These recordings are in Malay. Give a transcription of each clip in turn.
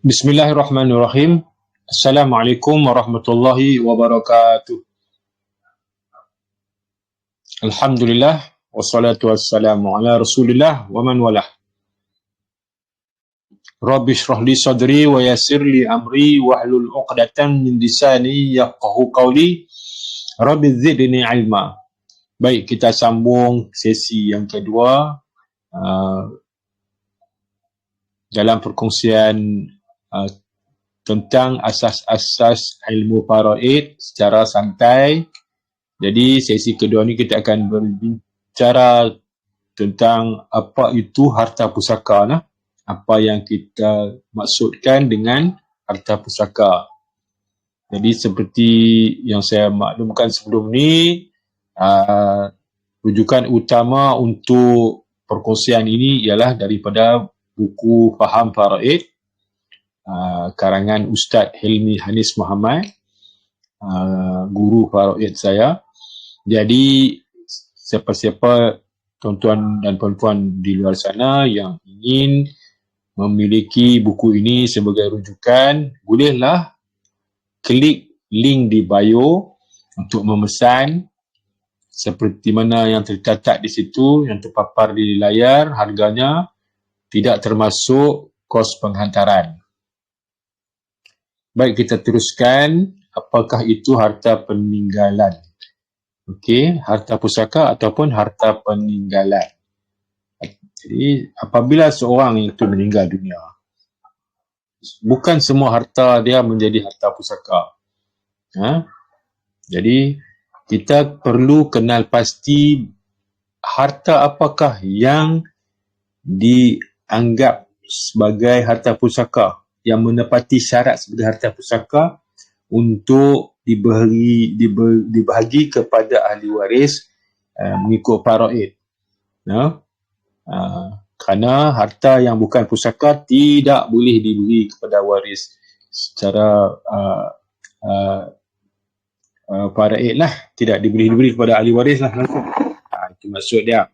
Bismillahirrahmanirrahim. Assalamualaikum warahmatullahi wabarakatuh. Alhamdulillah wassalatu wassalamu ala Rasulillah wa man walah. Rabbi shrah li sadri wa yassir li amri wahlul 'uqdatam min lisani yafqahu qawli. Rabbi zidni ilma. Baik, kita sambung sesi yang kedua dalam perkongsian tentang asas-asas ilmu faraid secara santai. Jadi sesi kedua ni kita akan berbicara tentang apa itu harta pusaka, apa yang kita maksudkan dengan harta pusaka. Jadi seperti yang saya maklumkan sebelum ni, rujukan utama untuk perkongsian ini ialah daripada buku Faham Faraid karangan Ustaz Hilmi Hanis Muhammad, guru faraid saya. Jadi siapa-siapa tuan-tuan dan puan-puan di luar sana yang ingin memiliki buku ini sebagai rujukan, bolehlah klik link di bio untuk memesan. Seperti mana yang tercatat di situ, yang terpapar di layar, harganya tidak termasuk kos penghantaran. Baik, kita teruskan. Apakah itu harta peninggalan? Okey, harta pusaka ataupun harta peninggalan. Jadi, apabila seorang itu meninggal dunia, bukan semua harta dia menjadi harta pusaka. Jadi, kita perlu kenal pasti harta apakah yang dianggap sebagai harta pusaka, yang menepati syarat sebagai harta pusaka untuk dibahagi kepada ahli waris mengikut faraid. Kerana harta yang bukan pusaka tidak boleh diberi kepada waris secara faraid lah, tidak diberi kepada ahli waris lah langsung. Itu maksud dia.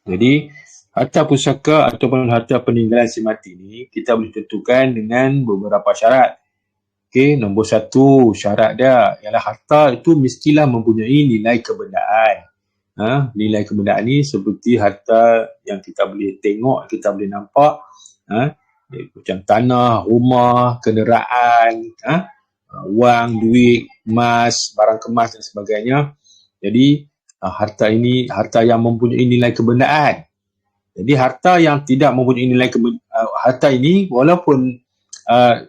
Jadi harta pusaka ataupun harta peninggalan si mati ni kita boleh tentukan dengan beberapa syarat. Okey, nombor satu syarat dia ialah harta itu mestilah mempunyai nilai kebendaan. Nilai kebendaan ni seperti harta yang kita boleh tengok, kita boleh nampak, macam tanah, rumah, kenderaan, wang, duit, emas, barang kemas dan sebagainya. Jadi harta ini harta yang mempunyai nilai kebendaan. Jadi harta yang tidak mempunyai nilai harta ini walaupun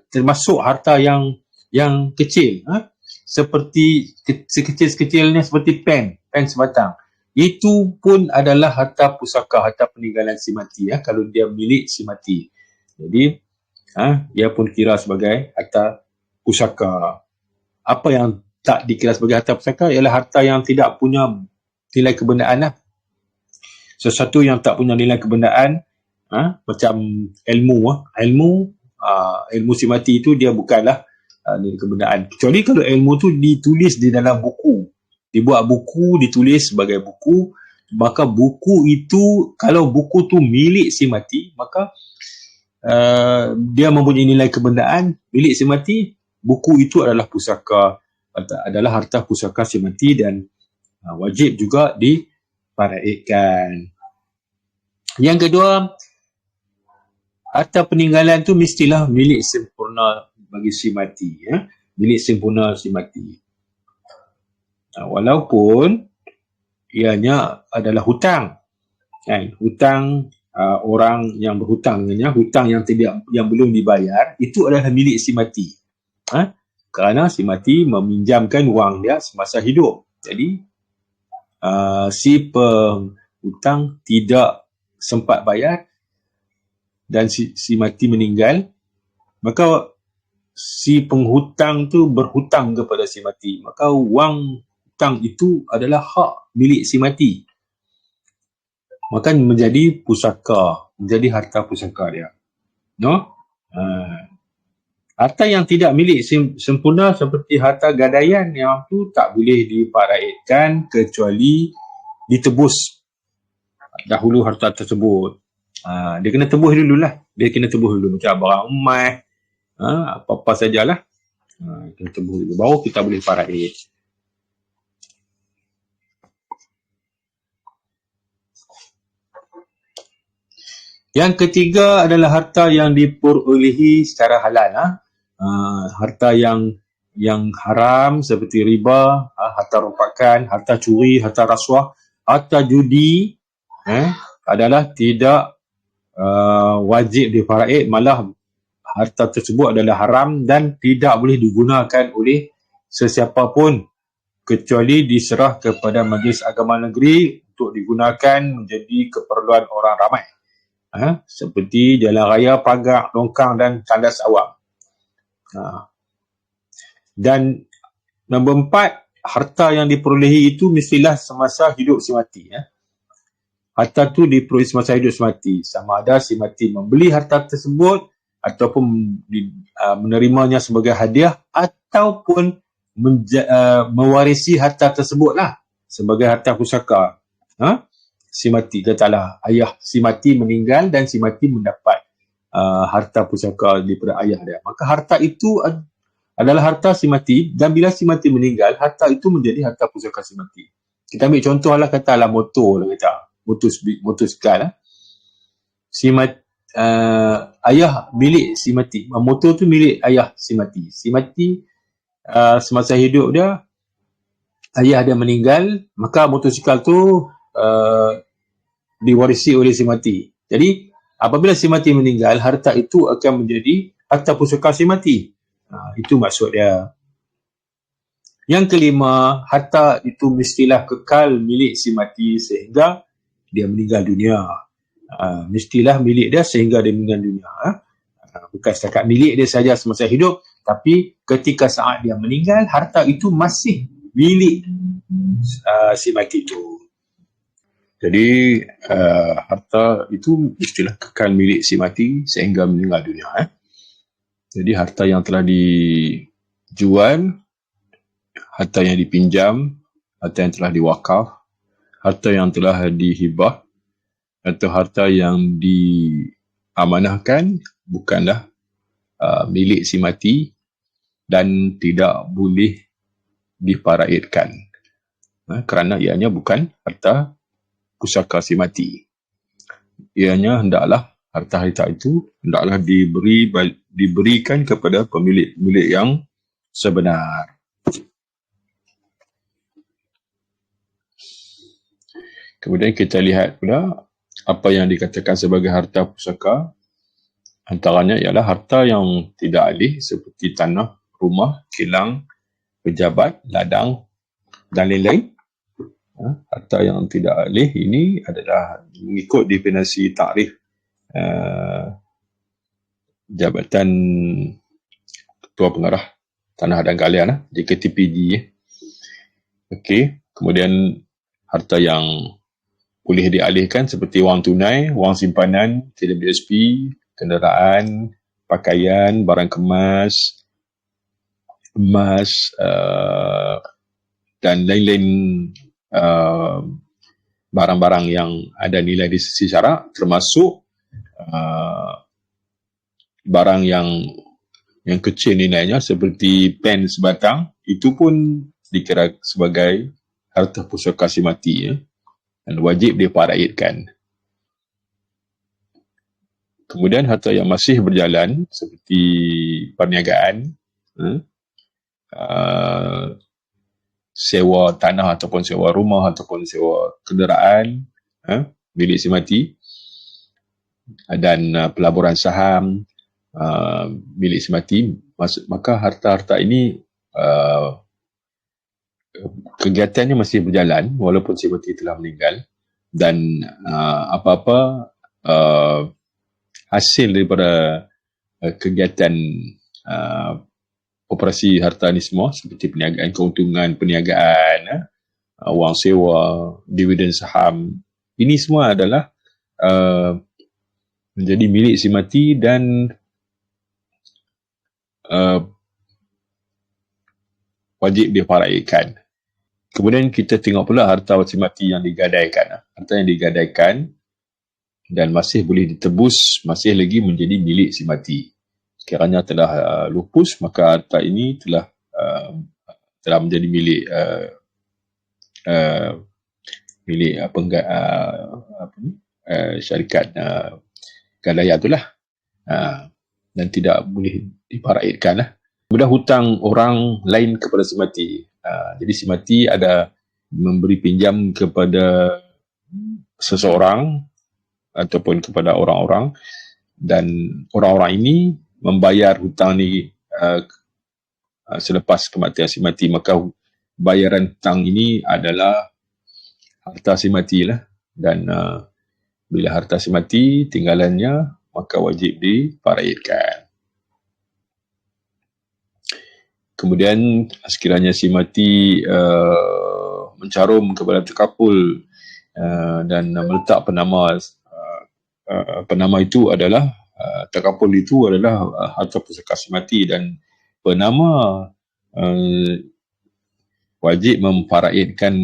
termasuk harta yang kecil, seperti sekecil-sekecilnya seperti pen sebatang, itu pun adalah harta pusaka, harta peninggalan si mati, kalau dia milik si mati. Jadi dia pun kira sebagai harta pusaka. Apa yang tak dikira sebagai harta pusaka ialah harta yang tidak punya nilai kebendaan. Sesuatu yang tak punya nilai kebendaan, macam ilmu si mati itu dia bukanlah nilai kebendaan. Kecuali kalau ilmu tu ditulis di dalam buku, dibuat buku, ditulis sebagai buku, maka buku itu, kalau buku tu milik si mati, maka dia mempunyai nilai kebendaan milik si mati. Buku itu adalah pusaka, adalah harta pusaka si mati dan wajib juga difaraidkan. Yang kedua, harta peninggalan tu mestilah milik sempurna bagi si mati, milik sempurna si mati. Walaupun ianya adalah hutang, hutang orang yang berhutang dengannya, hutang yang belum dibayar, itu adalah milik si mati. Kerana si mati meminjamkan wang dia semasa hidup. Jadi si penghutang tidak sempat bayar dan si mati meninggal, maka si penghutang tu berhutang kepada si mati, maka wang hutang itu adalah hak milik si mati, maka menjadi pusaka, menjadi harta pusaka dia. Harta yang tidak milik sempurna seperti harta gadaian, yang tu tak boleh difaraidkan kecuali ditebus dahulu harta tersebut. Dia kena tebus dululah. Dia kena tebus dulu macam barang emas, apa-apa sajalah. Kena tebus dulu. Baru kita boleh faraid. Yang ketiga adalah harta yang diperolehi secara halal. Harta yang haram seperti riba, harta rompakan, harta curi, harta rasuah, harta judi adalah tidak wajib difaraid, malah harta tersebut adalah haram dan tidak boleh digunakan oleh sesiapa pun kecuali diserah kepada Majlis Agama Negeri untuk digunakan menjadi keperluan orang ramai. Seperti jalan raya, pagar, longkang dan tandas awam. Dan nombor 4, harta yang diperolehi itu mestilah semasa hidup si mati. Harta tu diperoleh semasa hidup si mati. Sama ada si mati membeli harta tersebut ataupun menerimanya sebagai hadiah ataupun mewarisi harta tersebut lah sebagai harta pusaka. Si mati, katalah ayah si mati meninggal dan si mati mendapat harta pusaka daripada ayah dia. Maka harta itu adalah harta si mati, dan bila si mati meninggal, harta itu menjadi harta pusaka si mati. Kita ambil contoh lah, katalah motor lah, motosikal. Si mati, ayah milik si mati. Motor tu milik ayah si mati. Si mati semasa hidup dia, ayah dia meninggal, maka motosikal tu diwarisi oleh si mati. Jadi apabila si mati meninggal, harta itu akan menjadi harta pusaka si mati. Itu maksud dia. Yang kelima, harta itu mestilah kekal milik si mati sehingga dia meninggal dunia. Mestilah milik dia sehingga dia meninggal dunia. Bukan setakat milik dia saja semasa hidup, tapi ketika saat dia meninggal, harta itu masih milik si mati itu. Jadi harta itu mestilah kekal milik si mati sehingga meninggal dunia. Jadi harta yang telah dijual, harta yang dipinjam, harta yang telah diwakaf, harta yang telah dihibah, atau harta yang diamanahkan bukanlah milik si mati dan tidak boleh difaraidkan. Kerana ianya bukan harta pusaka si mati. Ianya hendaklah harta-harta itu hendaklah diberikan kepada pemilik yang sebenar. Kemudian kita lihat pula apa yang dikatakan sebagai harta pusaka. Antaranya ialah harta yang tidak alih seperti tanah, rumah, kilang, pejabat, ladang dan lain-lain. Harta yang tidak alih ini adalah mengikut definisi takrif Jabatan Ketua Pengarah Tanah dan Galian, JKTPG. Okey, kemudian harta yang boleh dialihkan seperti wang tunai, wang simpanan, TWSP, kenderaan, pakaian, barang kemas, emas dan lain-lain barang-barang yang ada nilai di sisi syarak, termasuk barang yang kecil nilainya seperti pen sebatang, itu pun dikira sebagai harta pusaka si mati, dan wajib difaraidkan. Kemudian harta yang masih berjalan seperti perniagaan, sewa tanah ataupun sewa rumah ataupun sewa kenderaan milik si mati, dan pelaburan saham milik si mati, maka harta-harta ini kegiatannya masih berjalan walaupun si mati telah meninggal, dan apa-apa hasil daripada kegiatan operasi harta ni semua seperti perniagaan, keuntungan perniagaan, wang sewa, dividen saham, ini semua adalah menjadi milik si mati dan wajib difaraidkan. Kemudian kita tengok pula harta si mati yang digadaikan. Harta yang digadaikan dan masih boleh ditebus, masih lagi menjadi milik si mati. Sekiranya telah lupus, maka harta ini telah menjadi milik syarikat gadaya itulah, dan tidak boleh diparaitkan lah. Kemudian hutang orang lain kepada si mati. Jadi si mati ada memberi pinjam kepada seseorang ataupun kepada orang-orang, dan orang-orang ini membayar hutang ni selepas kematian si mati, maka bayaran hutang ini adalah harta si mati lah. Dan bila harta si mati tinggalannya, maka wajib diparaitkan. Kemudian sekiranya si mati mencarum kepada terkapul dan meletak penama itu adalah terkapul itu adalah harta pusaka si mati, dan penama wajib memparaitkan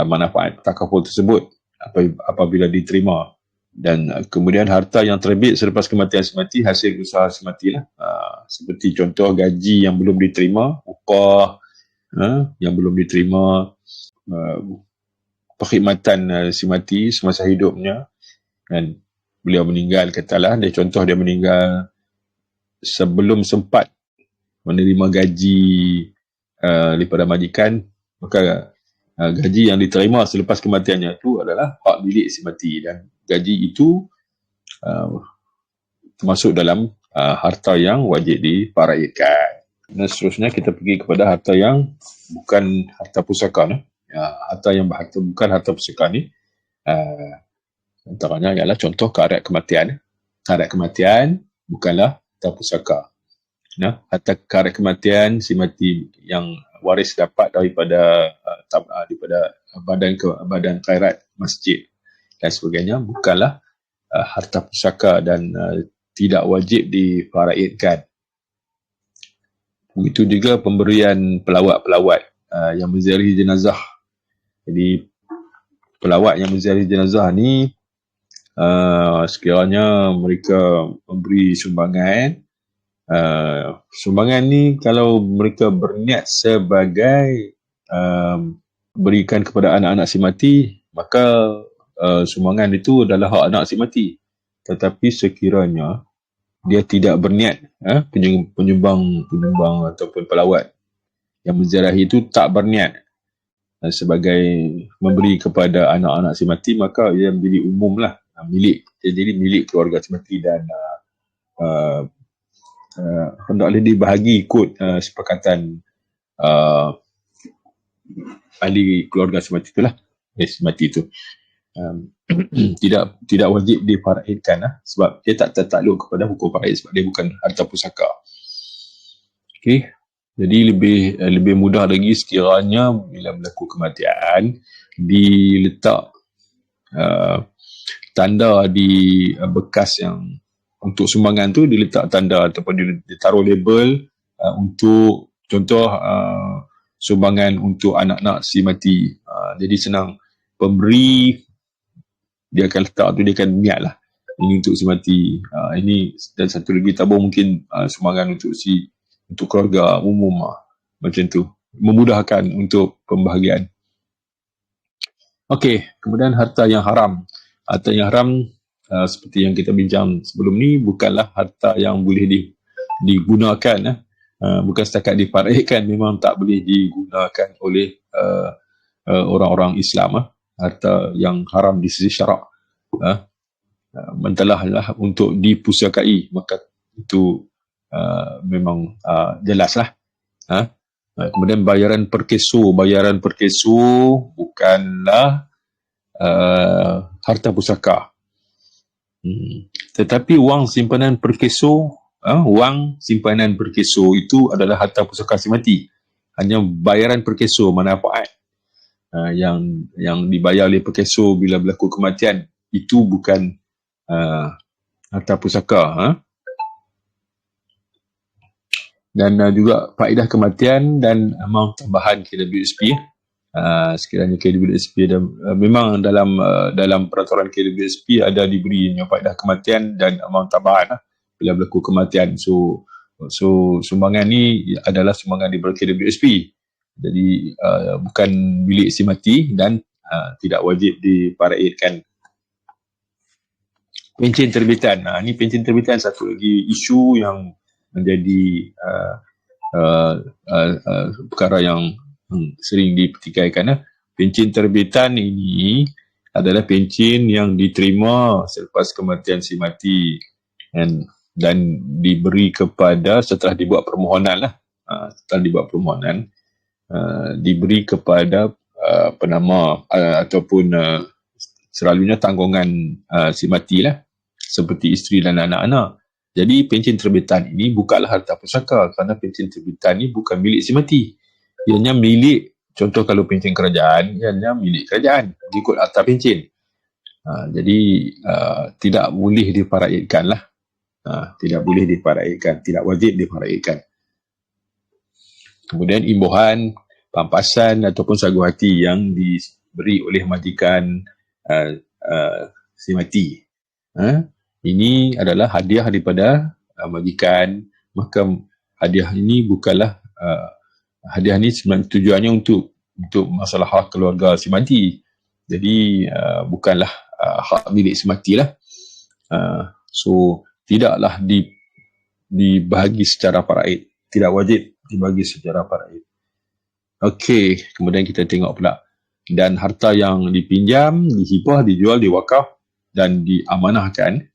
manfaat terkapul tersebut apabila diterima. Dan kemudian harta yang terbit selepas kematian si mati hasil usaha si mati lah. Seperti contoh gaji yang belum diterima, upah yang belum diterima, perkhidmatan si mati semasa hidupnya, dan beliau meninggal, katalah dia meninggal sebelum sempat menerima gaji daripada majikan, maka gaji yang diterima selepas kematiannya itu adalah hak milik si mati, dan gaji itu termasuk dalam harta yang wajib diparaitkan. Dan seterusnya kita pergi kepada harta yang bukan harta pusaka. Harta yang bukan harta pusaka ni antaranya ialah contoh keadaan kematian. Keadaan kematian bukanlah harta pusaka. Harta keadaan kematian si mati yang waris dapat daripada badan khairat masjid dan sebagainya bukanlah harta pusaka dan tidak wajib diparaitkan. Begitu juga pemberian pelawat-pelawat yang menziarahi jenazah. Jadi pelawat yang menziarahi jenazah ni sekiranya mereka memberi sumbangan, sumbangan ni kalau mereka berniat sebagai berikan kepada anak-anak si mati, maka sumbangan itu adalah hak anak si mati. Tetapi sekiranya dia tidak berniat, penyumbang ataupun pelawat yang menziarahi itu tak berniat sebagai memberi kepada anak-anak si mati, maka ia menjadi umum lah, jadi milik keluarga si mati, dan hendaklah dibahagi ikut sepakatan ahli keluarga si mati itulah, si mati itu. Tidak wajib diparaitkan sebab dia tak tertakluk kepada hukum paraid, sebab dia bukan harta pusaka. Okey, jadi lebih mudah lagi sekiranya bila berlaku kematian diletak tanda di bekas yang untuk sumbangan tu, diletak tanda ataupun ditaruh label untuk contoh sumbangan untuk anak-anak si mati. Jadi senang pemberi dia akan letak tu, dia akan niat lah ini untuk si mati, ini, dan satu lagi tabung mungkin sumbangan untuk keluarga umum, macam tu, memudahkan untuk pembahagian. Okey, kemudian harta yang haram. Harta yang haram seperti yang kita bincang sebelum ni bukanlah harta yang boleh digunakan, bukan setakat diparaitkan, memang tak boleh digunakan oleh orang-orang Islam. Harta yang haram di sisi syarak, mentolahlah untuk dipusakai, maka itu memang jelaslah. Kemudian bayaran perkeso bukanlah harta pusaka. Tetapi wang simpanan perkeso itu adalah harta pusaka si mati. Hanya bayaran perkeso, manfaat yang dibayar oleh perkeso bila berlaku kematian, itu bukan harta pusaka. Dan juga faedah kematian dan amount tambahan KWSP. Sekiranya KWSP ada, memang dalam peraturan KWSP ada diberi faedah kematian dan amaun tambahan bila berlaku kematian. So sumbangan ni adalah sumbangan daripada KWSP. Jadi bukan bilik isi mati dan tidak wajib diparaidkan. Pencen terbitan. Ini pencen terbitan satu lagi isu yang menjadi perkara yang sering dipertikaikan. Pencen terbitan ini adalah pencen yang diterima selepas kematian si mati dan diberi kepada setelah dibuat permohonan diberi kepada penama ataupun selalunya tanggungan si mati lah, seperti isteri dan anak-anak. Jadi pencen terbitan ini bukanlah harta pusaka, kerana pencen terbitan ini bukan milik si mati. Ianya milik, contoh kalau pencen kerajaan, ianya milik kerajaan ikut akta pencen. Jadi tidak boleh diparaidkan lah. Tidak boleh diparaidkan, tidak wajib diparaidkan. Kemudian imbuhan, pampasan ataupun sagu hati yang diberi oleh majikan si mati. Ini adalah hadiah daripada majikan. Maka hadiah ini bukanlah hadiah ni sebenarnya tujuannya untuk masalah hak keluarga si mati. Jadi bukanlah hak milik si mati lah. So tidaklah dibahagi secara faraid. Tidak wajib dibagi secara faraid. Okey, kemudian kita tengok pula. Dan harta yang dipinjam, dihibah, dijual, diwakaf dan diamanahkan,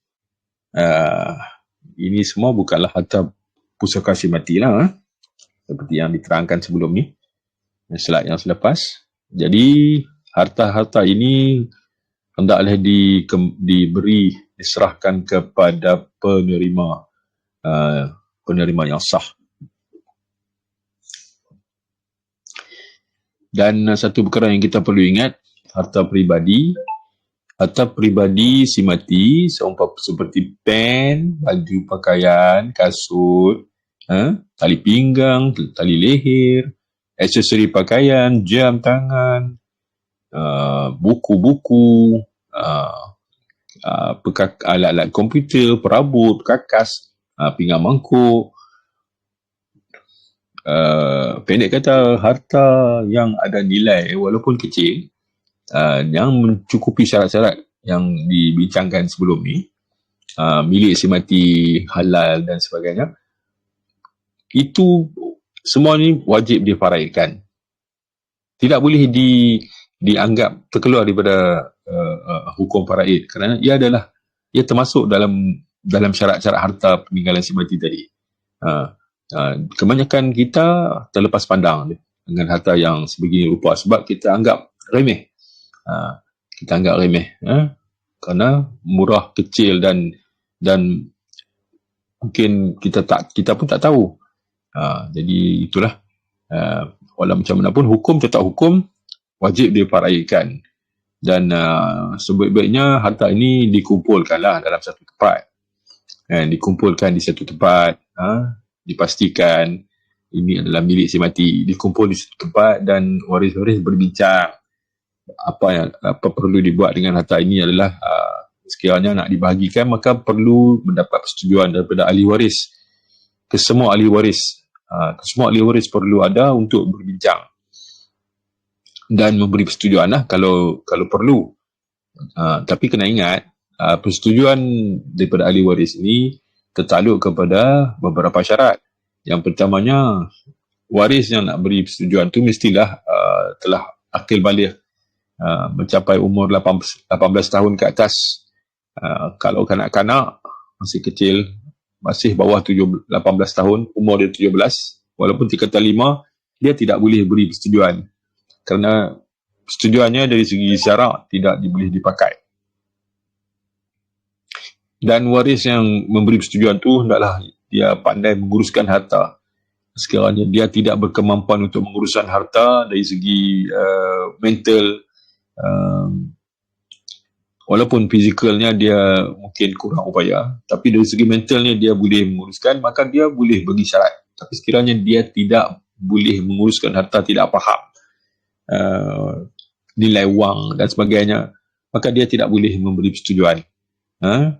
ini semua bukanlah harta pusaka si mati lah. Seperti yang diterangkan sebelum ni, slide yang selepas. Jadi harta-harta ini hendaklah diserahkan kepada penerima yang sah. Dan satu perkara yang kita perlu ingat, harta peribadi si mati seumpama seperti pen, baju pakaian, kasut, tali pinggang, tali leher, aksesori pakaian, jam tangan, buku-buku, alat-alat komputer, perabot, perkakas, pinggan mangkuk. Pendek kata, harta yang ada nilai walaupun kecil, yang mencukupi syarat-syarat yang dibincangkan sebelum ni, milik si mati, halal dan sebagainya, itu semua ni wajib difaraidkan. Tidak boleh dianggap terkeluar daripada hukum faraid, kerana ia termasuk dalam syarat-syarat harta peninggalan si mati tadi. Kebanyakan kita terlepas pandang dengan harta yang sebegini rupa sebab kita anggap remeh. Kerana murah, kecil dan mungkin kita pun tak tahu. Jadi itulah, walau macam mana pun hukum tetap hukum, wajib difaraidkan. Dan sebaik-baiknya harta ini dikumpulkanlah dalam satu tempat. Dikumpulkan di satu tempat, dipastikan ini adalah milik si mati, dikumpul di satu tempat dan waris-waris berbincang apa perlu dibuat dengan harta ini. Adalah sekiranya nak dibahagikan, maka perlu mendapat persetujuan daripada ahli waris. Kesemua ahli waris perlu ada untuk berbincang dan memberi persetujuan kalau perlu. Tapi kena ingat, persetujuan daripada ahli waris ini tertakluk kepada beberapa syarat. Yang pertamanya, waris yang nak beri persetujuan tu mestilah telah akil baligh, mencapai umur 18 tahun ke atas. Kalau kanak-kanak masih kecil, masih bawah 18 tahun, umur dia 17, walaupun tingkatan 5, dia tidak boleh beri persetujuan. Kerana persetujuannya dari segi syarak tidak boleh dipakai. Dan waris yang memberi persetujuan tu hendaklah dia pandai menguruskan harta. Sekiranya dia tidak berkemampuan untuk menguruskan harta dari segi mental, walaupun fizikalnya dia mungkin kurang upaya, tapi dari segi mentalnya dia boleh menguruskan, maka dia boleh bagi syarat. Tapi sekiranya dia tidak boleh menguruskan harta, tidak faham, nilai wang dan sebagainya, maka dia tidak boleh memberi persetujuan.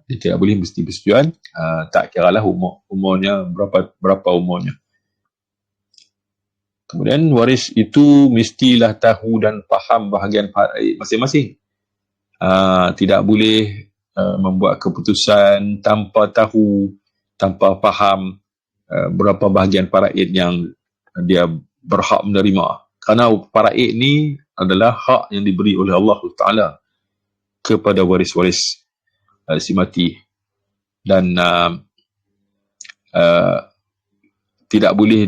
Dia tidak boleh mesti persetujuan, tak kira lah umurnya berapa umurnya. Kemudian waris itu mestilah tahu dan faham bahagian faraid masing-masing. Tidak boleh membuat keputusan tanpa tahu, tanpa faham berapa bahagian faraid yang dia berhak menerima. Kerana faraid ni adalah hak yang diberi oleh Allah Ta'ala kepada waris-waris si mati. Dan tidak boleh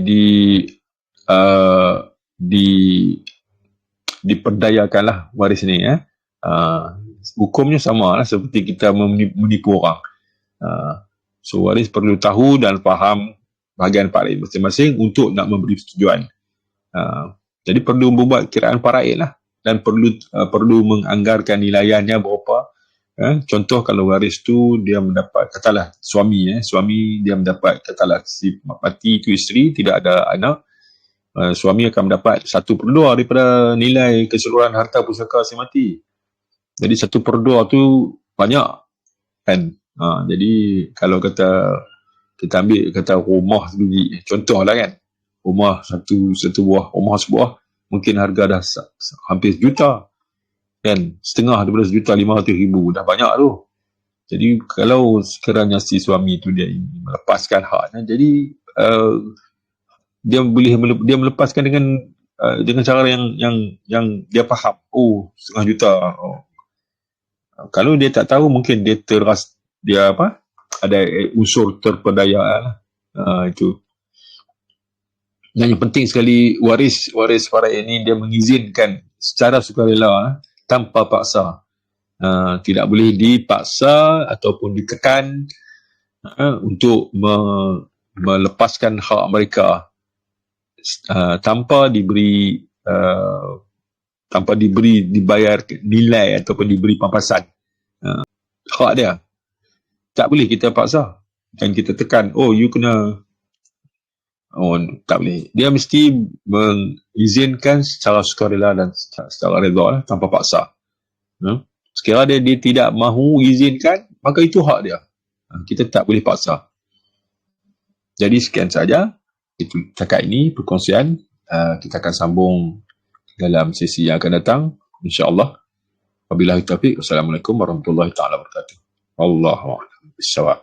diperdayakanlah waris ni. Hukumnya sama lah seperti kita menipu orang. So waris perlu tahu dan faham bahagian faraid masing-masing untuk nak memberi persetujuan. Jadi perlu membuat kiraan faraid lah, dan perlu menganggarkan nilaiannya berapa. Contoh kalau waris tu dia mendapat, katalah suami dia mendapat, katalah si mati itu isteri tidak ada anak, suami akan mendapat 1/2 daripada nilai keseluruhan harta pusaka si mati. Jadi 1/2 tu banyak kan. Jadi kalau kita ambil kata rumah sendiri, contoh lah kan, rumah satu buah, rumah sebuah mungkin harga dah hampir 1 juta kan, setengah daripada 1,500,000 dah banyak tu. Jadi kalau sekiranya si suami tu dia melepaskan haknya, jadi dia melepaskan dengan cara yang dia faham. 1,5 juta. Kalau dia tak tahu, mungkin dia ada unsur terperdayaan itu. Dan yang penting sekali, waris faraid ini dia mengizinkan secara sukarela, tanpa paksa. Tidak boleh dipaksa ataupun ditekan untuk melepaskan hak mereka tanpa dibayar nilai ataupun diberi pampasan. Hak dia tak boleh kita paksa dan kita tekan, you kena. Tak boleh. Dia mesti mengizinkan secara sukarela dan secara redha lah, tanpa paksa. Sekiranya dia tidak mahu izinkan, maka itu hak dia. Kita tak boleh paksa. Jadi sekian saja itu cakap ini perkongsian. Kita akan sambung dalam sesi yang akan datang, insya-Allah. Wabillahi taufiq. Wassalamualaikum warahmatullahi taala wabarakatuh. Wallahu a'lam bissawab.